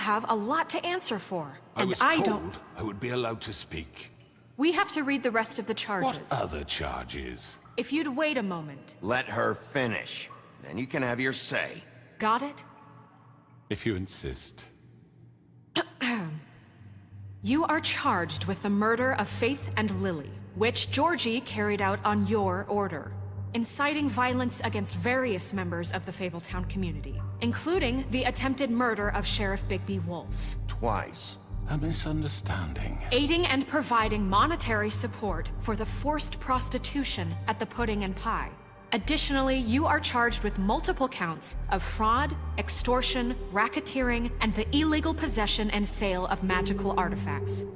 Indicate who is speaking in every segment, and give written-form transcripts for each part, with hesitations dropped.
Speaker 1: have a lot to answer for.
Speaker 2: I
Speaker 1: and
Speaker 2: was
Speaker 1: I
Speaker 2: told
Speaker 1: don't...
Speaker 2: I would be allowed to speak.
Speaker 1: We have to read the rest of the charges.
Speaker 2: What other charges?
Speaker 1: If you'd wait a moment.
Speaker 3: Let her finish. Then you can have your say.
Speaker 1: Got it?
Speaker 2: If you insist.
Speaker 1: You are charged with the murder of Faith and Lily, which Georgie carried out on your order, inciting violence against various members of the Fabletown community, including the attempted murder of Sheriff Bigby Wolf.
Speaker 3: Twice.
Speaker 2: A misunderstanding.
Speaker 1: Aiding and providing monetary support for the forced prostitution at the Pudding and Pie. Additionally, you are charged with multiple counts of fraud, extortion, racketeering, and the illegal possession and sale of magical artifacts.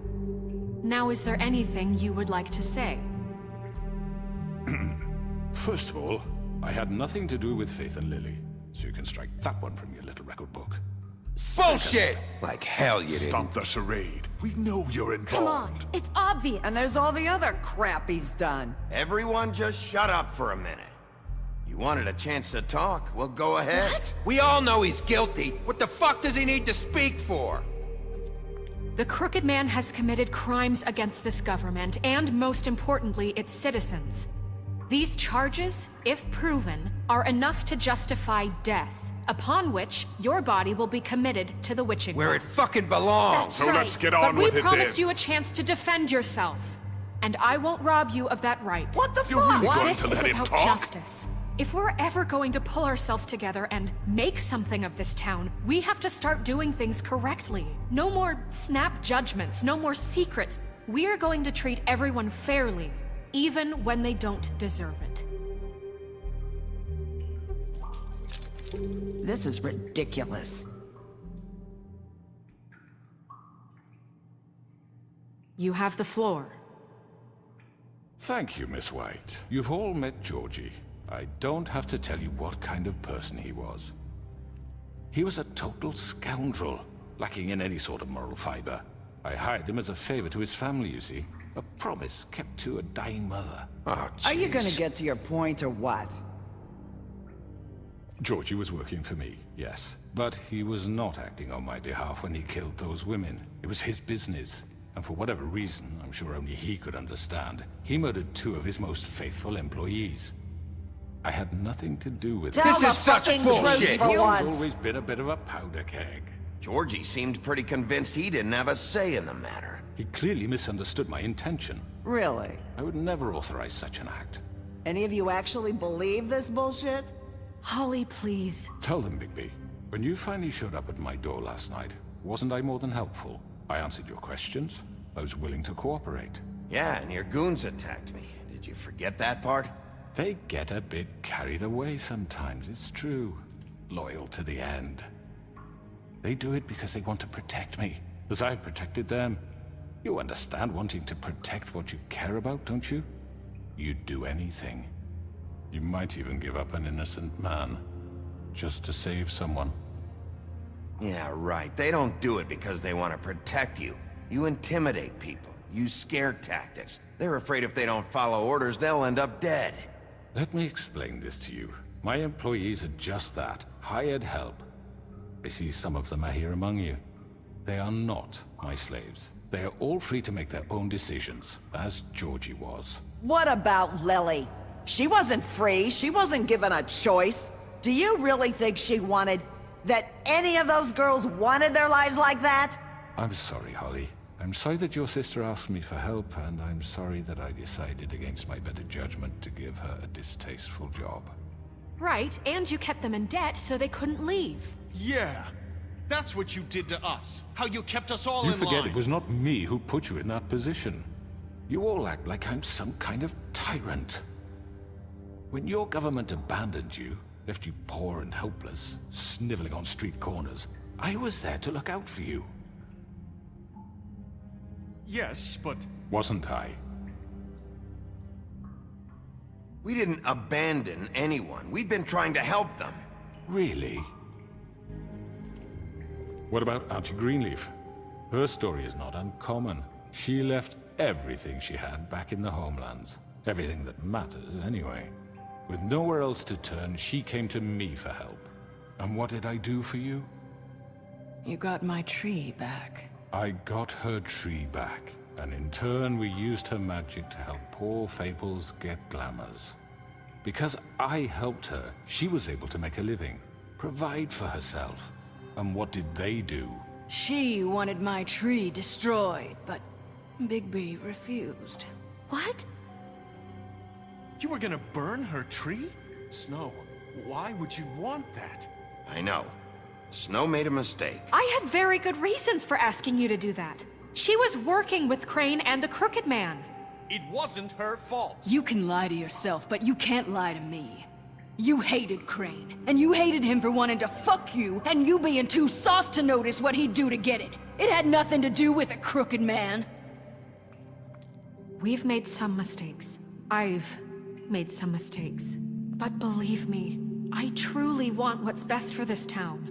Speaker 1: Now, is there anything you would like to say?
Speaker 2: First of all, I had nothing to do with Faith and Lily, so you can strike that one from your little record book.
Speaker 3: Bullshit! Like hell you didn't.
Speaker 4: Stop the charade. We know you're involved.
Speaker 5: Come on, it's obvious.
Speaker 6: And there's all the other crap he's done.
Speaker 3: Everyone just shut up for a minute. You wanted a chance to talk? Well, go ahead.
Speaker 5: What?
Speaker 3: We all know he's guilty. What the fuck does he need to speak for?
Speaker 1: The Crooked Man has committed crimes against this government, and most importantly, its citizens. These charges, if proven, are enough to justify death, upon which your body will be committed to the witching
Speaker 3: Where
Speaker 1: well.
Speaker 3: it fucking belongs.
Speaker 5: That's
Speaker 4: So let's get
Speaker 1: But
Speaker 4: on
Speaker 1: we
Speaker 4: with it
Speaker 1: promised
Speaker 4: then.
Speaker 1: you a chance to defend yourself, and I won't rob you of that right.
Speaker 6: What the
Speaker 4: You're
Speaker 6: fuck?
Speaker 4: really going
Speaker 1: This
Speaker 4: to
Speaker 1: is
Speaker 4: let him
Speaker 1: about
Speaker 4: talk?
Speaker 1: justice. If we're ever going to pull ourselves together and make something of this town, we have to start doing things correctly. No more snap judgments, no more secrets. We're going to treat everyone fairly, even when they don't deserve it.
Speaker 6: This is ridiculous.
Speaker 1: You have the floor.
Speaker 2: Thank you, Miss White. You've all met Georgie. I don't have to tell you what kind of person he was. He was a total scoundrel, lacking in any sort of moral fiber. I hired him as a favor to his family, you see. A promise kept to a dying mother.
Speaker 3: Oh,
Speaker 6: Are you
Speaker 3: jeez.
Speaker 6: gonna get to your point or what?
Speaker 2: Georgie was working for me, yes. But he was not acting on my behalf when he killed those women. It was his business. And for whatever reason, I'm sure only he could understand, he murdered 2 of his most faithful employees. I had nothing to do with it.
Speaker 6: Tell
Speaker 3: This
Speaker 6: the
Speaker 3: is such
Speaker 6: fucking
Speaker 3: bullshit.
Speaker 6: truth for
Speaker 2: He's
Speaker 6: once.
Speaker 2: always been a bit of a powder keg.
Speaker 3: Georgie seemed pretty convinced he didn't have a say in the matter.
Speaker 2: He clearly misunderstood my intention.
Speaker 6: Really?
Speaker 2: I would never authorize such an act.
Speaker 6: Any of you actually believe this bullshit?
Speaker 1: Holly, please.
Speaker 2: Tell them, Bigby. When you finally showed up at my door last night, wasn't I more than helpful? I answered your questions. I was willing to cooperate.
Speaker 3: Yeah, and your goons attacked me. Did you forget that part?
Speaker 2: They get a bit carried away sometimes, it's true. Loyal to the end. They do it because they want to protect me, as I've protected them. You understand wanting to protect what you care about, don't you? You'd do anything. You might even give up an innocent man, just to save someone.
Speaker 3: Yeah, right. They don't do it because they want to protect you. You intimidate people, use scare tactics. They're afraid if they don't follow orders, they'll end up dead.
Speaker 2: Let me explain this to you. My employees are just that, hired help. I see some of them are here among you. They are not my slaves. They are all free to make their own decisions, as Georgie was.
Speaker 6: What about Lily? She wasn't free. She wasn't given a choice. Do you really think she wanted... that any of those girls wanted their lives like that?
Speaker 2: I'm sorry, Holly. I'm sorry that your sister asked me for help, and I'm sorry that I decided against my better judgment to give her a distasteful job.
Speaker 1: Right, and you kept them in debt so they couldn't leave.
Speaker 7: Yeah, that's what you did to us. How you kept us all
Speaker 2: You
Speaker 7: in
Speaker 2: forget
Speaker 7: line.
Speaker 2: it was not me who put you in that position. You all act like I'm some kind of tyrant. When your government abandoned you, left you poor and helpless, sniveling on street corners, I was there to look out for you.
Speaker 7: Yes, but...
Speaker 2: Wasn't I?
Speaker 3: We didn't abandon anyone. We've been trying to help them.
Speaker 2: Really? What about Auntie Greenleaf? Her story is not uncommon. She left everything she had back in the homelands. Everything that matters, anyway. With nowhere else to turn, she came to me for help. And what did I do for you?
Speaker 5: You got my tree back.
Speaker 2: I got her tree back, and in turn we used her magic to help poor Fables get glamours. Because I helped her, she was able to make a living, provide for herself. And what did they do?
Speaker 5: She wanted my tree destroyed, but Bigby refused.
Speaker 1: What?
Speaker 7: You were gonna burn her tree? Snow, why would you want that?
Speaker 3: I know. Snow made a mistake.
Speaker 1: I had very good reasons for asking you to do that. She was working with Crane and the Crooked Man.
Speaker 7: It wasn't her fault.
Speaker 5: You can lie to yourself, but you can't lie to me. You hated Crane, and you hated him for wanting to fuck you, and you being too soft to notice what he'd do to get it. It had nothing to do with a Crooked Man.
Speaker 1: We've made some mistakes. I've made some mistakes. But believe me, I truly want what's best for this town.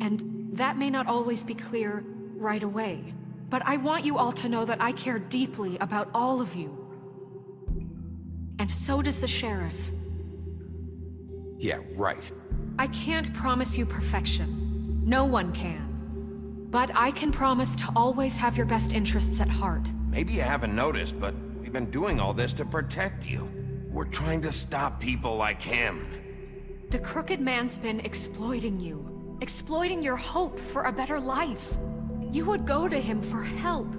Speaker 1: And that may not always be clear right away. But I want you all to know that I care deeply about all of you. And so does the sheriff.
Speaker 3: Yeah, right.
Speaker 1: I can't promise you perfection. No one can. But I can promise to always have your best interests at heart.
Speaker 3: Maybe you haven't noticed, but we've been doing all this to protect you. We're trying to stop people like him.
Speaker 1: The Crooked Man's been exploiting you. Exploiting your hope for a better life. You would go to him for help,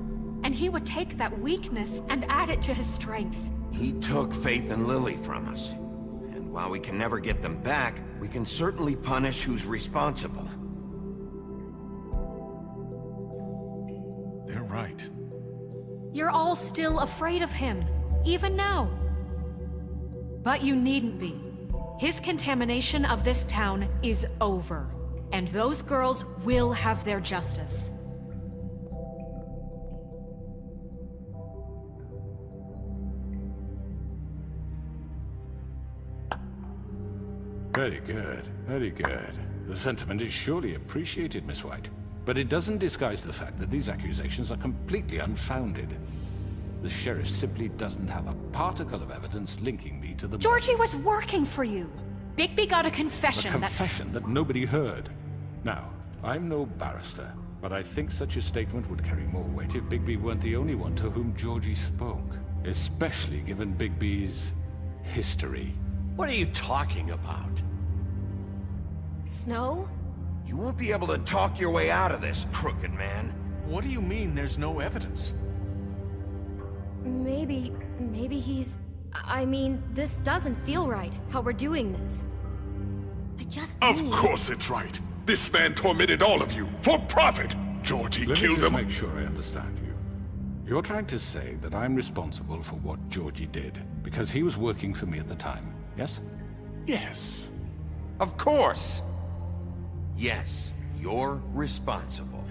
Speaker 1: and he would take that weakness and add it to his strength.
Speaker 3: He took Faith and Lily from us. And while we can never get them back, we can certainly punish who's responsible.
Speaker 7: They're right.
Speaker 1: You're all still afraid of him, even now. But you needn't be. His contamination of this town is over, and those girls will have their justice.
Speaker 2: Very good, very good. The sentiment is surely appreciated, Miss White. But it doesn't disguise the fact that these accusations are completely unfounded. The sheriff simply doesn't have a particle of evidence linking me to the...
Speaker 1: Georgie was working for you. Bigby got a confession
Speaker 2: A confession that nobody heard. Now, I'm no barrister, but I think such a statement would carry more weight if Bigby weren't the only one to whom Georgie spoke. Especially given Bigby's history.
Speaker 8: What are you talking about?
Speaker 1: Snow?
Speaker 3: You won't be able to talk your way out of this, Crooked Man.
Speaker 7: What do you mean there's no evidence?
Speaker 9: Maybe he's... I mean, this doesn't feel right, how we're doing this. I just
Speaker 4: Of
Speaker 9: need...
Speaker 4: course it's right. This man tormented all of you for profit. Georgie
Speaker 2: Let me
Speaker 4: killed
Speaker 2: just
Speaker 4: him.
Speaker 2: make sure I understand you. You're trying to say that I'm responsible for what Georgie did, because he was working for me at the time, yes?
Speaker 4: Yes.
Speaker 3: Of course! Yes, you're responsible.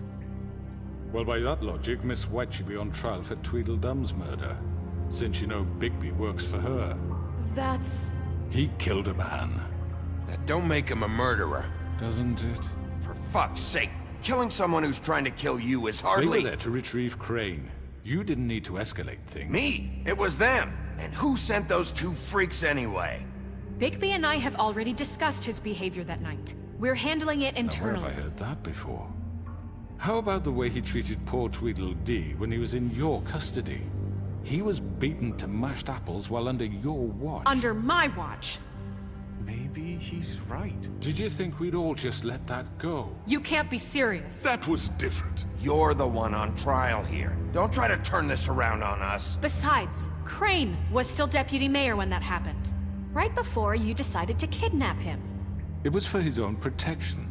Speaker 2: Well, by that logic, Miss White should be on trial for Tweedledum's murder, since you know Bigby works for her.
Speaker 1: That's...
Speaker 2: He killed a man.
Speaker 3: That don't make him a murderer.
Speaker 2: Doesn't it?
Speaker 3: For fuck's sake, killing someone who's trying to kill you is
Speaker 2: They
Speaker 3: hardly...
Speaker 2: were there to retrieve Crane. You didn't need to escalate things.
Speaker 3: Me! It was them! And who sent those two freaks anyway?
Speaker 1: Bigby and I have already discussed his behavior that night. We're handling it
Speaker 2: Now, where
Speaker 1: internally.
Speaker 2: have I heard that before? How about the way he treated poor Tweedledee when he was in your custody? He was beaten to mashed apples while under your watch.
Speaker 1: Under my watch.
Speaker 7: Maybe he's right.
Speaker 2: Did you think we'd all just let that go?
Speaker 1: You can't be serious.
Speaker 4: That was different.
Speaker 3: You're the one on trial here. Don't try to turn this around on us.
Speaker 1: Besides, Crane was still deputy mayor when that happened. Right before you decided to kidnap him.
Speaker 2: It was for his own protection.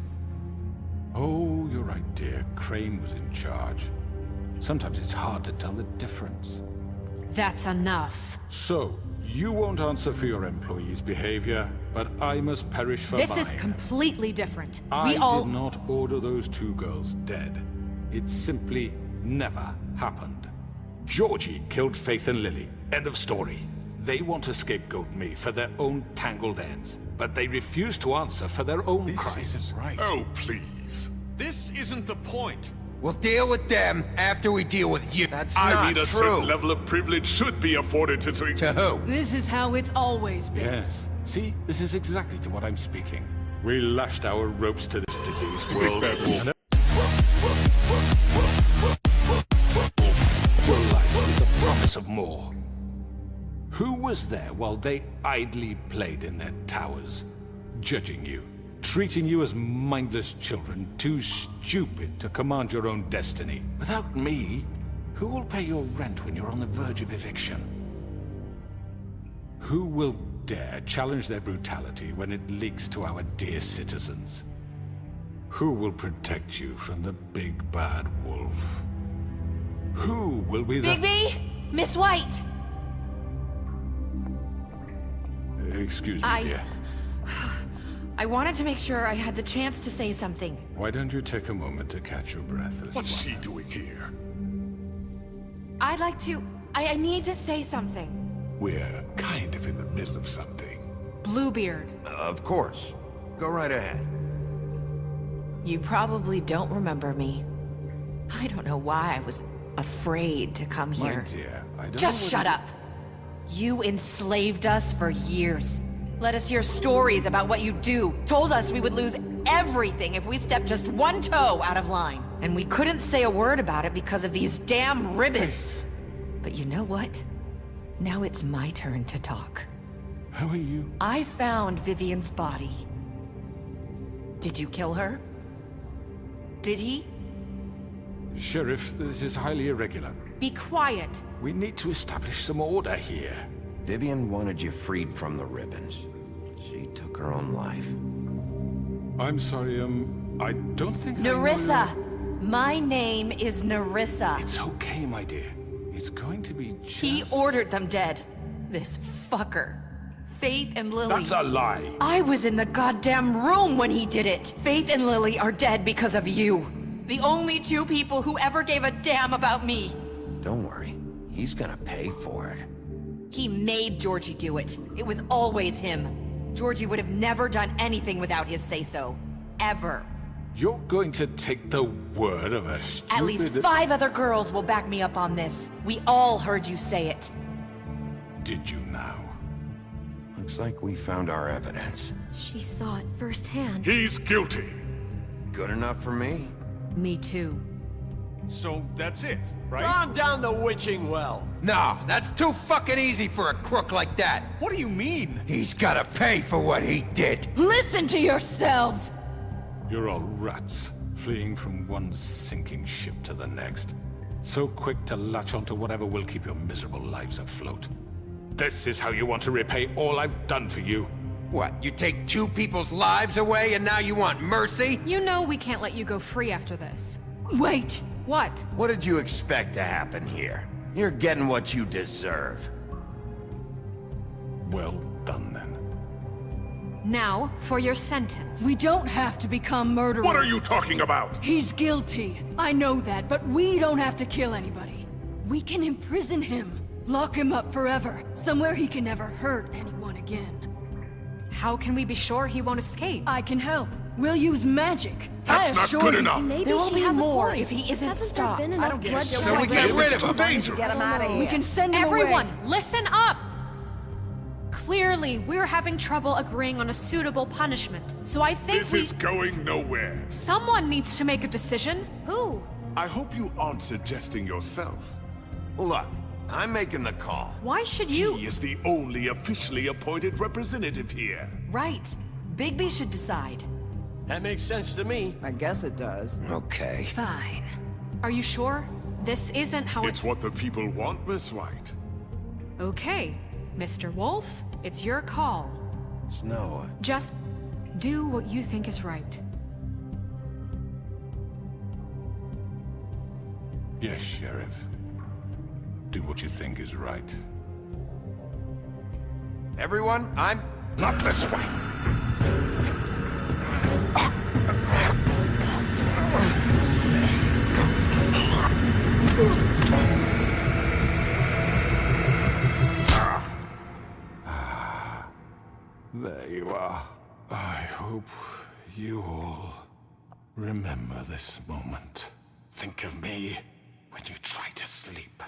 Speaker 2: Oh, you're right, dear. Crane was in charge. Sometimes it's hard to tell the difference.
Speaker 1: That's enough.
Speaker 2: So, you won't answer for your employees' behavior, but I must perish for mine.
Speaker 1: This is completely different.
Speaker 2: I
Speaker 1: We all...
Speaker 2: did not order those two girls dead. It simply never happened. Georgie killed Faith and Lily. End of story. They want to scapegoat me for their own tangled ends, but they refuse to answer for their own
Speaker 7: This
Speaker 2: crimes.
Speaker 7: isn't right.
Speaker 4: Oh, please.
Speaker 7: This isn't the point.
Speaker 3: We'll deal with them after we deal with you. That's
Speaker 4: I
Speaker 3: not
Speaker 4: mean, a
Speaker 3: true.
Speaker 4: certain level of privilege should be afforded to...
Speaker 3: To who?
Speaker 5: This is how it's always been.
Speaker 2: Yes. See, this is exactly to what I'm speaking. We lashed our ropes to this diseased world. And were life with the promise of more. Who was there while they idly played in their towers, judging you, treating you as mindless children, too stupid to command your own destiny? Without me, who will pay your rent when you're on the verge of eviction? Who will dare challenge their brutality when it leaks to our dear citizens? Who will protect you from the big bad wolf? Who will be the—
Speaker 1: Bigby! Miss White!
Speaker 2: Excuse me, dear.
Speaker 1: I wanted to make sure I had the chance to say something.
Speaker 2: Why don't you take a moment to catch your breath?
Speaker 4: What's she doing here?
Speaker 1: I'd like to... I need to say something.
Speaker 4: We're kind of in the middle of something.
Speaker 1: Bluebeard.
Speaker 3: Of course. Go right ahead.
Speaker 10: You probably don't remember me. I don't know why I was afraid to come
Speaker 2: My
Speaker 10: here.
Speaker 2: dear, I don't
Speaker 10: Just
Speaker 2: know
Speaker 10: shut up! You enslaved us for years. Let us hear stories about what you do. Told us we would lose everything if we stepped just one toe out of line. And we couldn't say a word about it because of these damn ribbons. But you know what? Now it's my turn to talk.
Speaker 2: How are you?
Speaker 10: I found Vivian's body. Did you kill her? Did he?
Speaker 2: Sheriff, this is highly irregular.
Speaker 1: Be quiet.
Speaker 2: We need to establish some order here.
Speaker 3: Vivian wanted you freed from the ribbons. She took her own life.
Speaker 2: I'm sorry, I don't think
Speaker 10: Nerissa! My name is Nerissa.
Speaker 2: It's okay, my dear. It's going to be just...
Speaker 10: He ordered them dead. This fucker. Faith and Lily.
Speaker 2: That's a lie.
Speaker 10: I was in the goddamn room when he did it. Faith and Lily are dead because of you. The only two people who ever gave a damn about me.
Speaker 3: Don't worry. He's gonna pay for it.
Speaker 10: He made Georgie do it. It was always him. Georgie would have never done anything without his say-so. Ever.
Speaker 2: You're going to take the word of a stupid...
Speaker 10: At least 5 other girls will back me up on this. We all heard you say it.
Speaker 2: Did you now?
Speaker 3: Looks like we found our evidence.
Speaker 9: She saw it firsthand.
Speaker 4: He's guilty.
Speaker 3: Good enough for me.
Speaker 1: Me too.
Speaker 7: So that's it, right?
Speaker 8: Calm down the witching well.
Speaker 11: No, that's too fucking easy for a crook like that.
Speaker 7: What do you mean?
Speaker 11: He's gotta pay for what he did.
Speaker 5: Listen to yourselves!
Speaker 2: You're all rats, fleeing from one sinking ship to the next. So quick to latch onto whatever will keep your miserable lives afloat. This is how you want to repay all I've done for you?
Speaker 11: What, you take 2 people's lives away and now you want mercy?
Speaker 1: You know we can't let you go free after this.
Speaker 5: Wait!
Speaker 1: What?
Speaker 3: What did you expect to happen here? You're getting what you deserve.
Speaker 2: Well done, then.
Speaker 1: Now, for your sentence.
Speaker 5: We don't have to become murderers.
Speaker 4: What are you talking about?
Speaker 5: He's guilty. I know that, but we don't have to kill anybody. We can imprison him. Lock him up forever. Somewhere he can never hurt anyone again.
Speaker 1: How can we be sure he won't escape?
Speaker 5: I can help. We'll use magic.
Speaker 4: That's
Speaker 5: I
Speaker 4: not
Speaker 5: assure
Speaker 4: good
Speaker 5: you.
Speaker 4: enough.
Speaker 9: Maybe
Speaker 10: There will
Speaker 9: she
Speaker 10: be
Speaker 9: has
Speaker 10: more
Speaker 9: a point.
Speaker 10: if he isn't
Speaker 9: Hasn't
Speaker 10: stopped.
Speaker 9: there been
Speaker 10: I
Speaker 9: enough
Speaker 10: don't get
Speaker 9: bloodshed?
Speaker 11: So we get rid
Speaker 4: It's
Speaker 11: of
Speaker 4: too
Speaker 11: him.
Speaker 4: dangerous.
Speaker 6: Get him out of here.
Speaker 5: We can send him
Speaker 1: Everyone,
Speaker 5: away.
Speaker 1: listen up! Clearly, we're having trouble agreeing on a suitable punishment. So I think
Speaker 4: This is going nowhere.
Speaker 1: someone needs to make a decision.
Speaker 9: Who?
Speaker 4: I hope you aren't suggesting yourself.
Speaker 3: Look, I'm making the call.
Speaker 1: Why should you?
Speaker 4: He is the only officially appointed representative here.
Speaker 10: Right. Bigby should decide.
Speaker 8: That makes sense to me.
Speaker 6: I guess it does.
Speaker 3: Okay.
Speaker 5: Fine.
Speaker 1: Are you sure? This isn't how
Speaker 4: It's what the people want, Miss White.
Speaker 1: Okay, Mr. Wolf, it's your call.
Speaker 3: Snow,
Speaker 1: Just do what you think is right.
Speaker 2: Yes, Sheriff. Do what you think is right.
Speaker 3: everyone, I'm...
Speaker 2: Not this way! There you are. I hope you all remember this moment. Think of me when you try to sleep.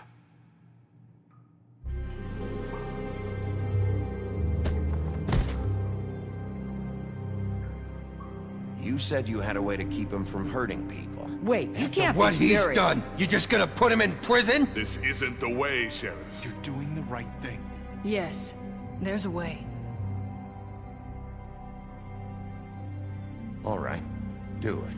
Speaker 3: you said you had a way to keep him from hurting people.
Speaker 6: Wait, you
Speaker 11: After
Speaker 6: can't
Speaker 11: what
Speaker 6: be
Speaker 11: he's
Speaker 6: serious.
Speaker 11: done, you just gonna put him in prison?
Speaker 4: This isn't the way, Sheriff.
Speaker 7: You're doing the right thing.
Speaker 5: Yes, there's a way.
Speaker 3: All right, do it.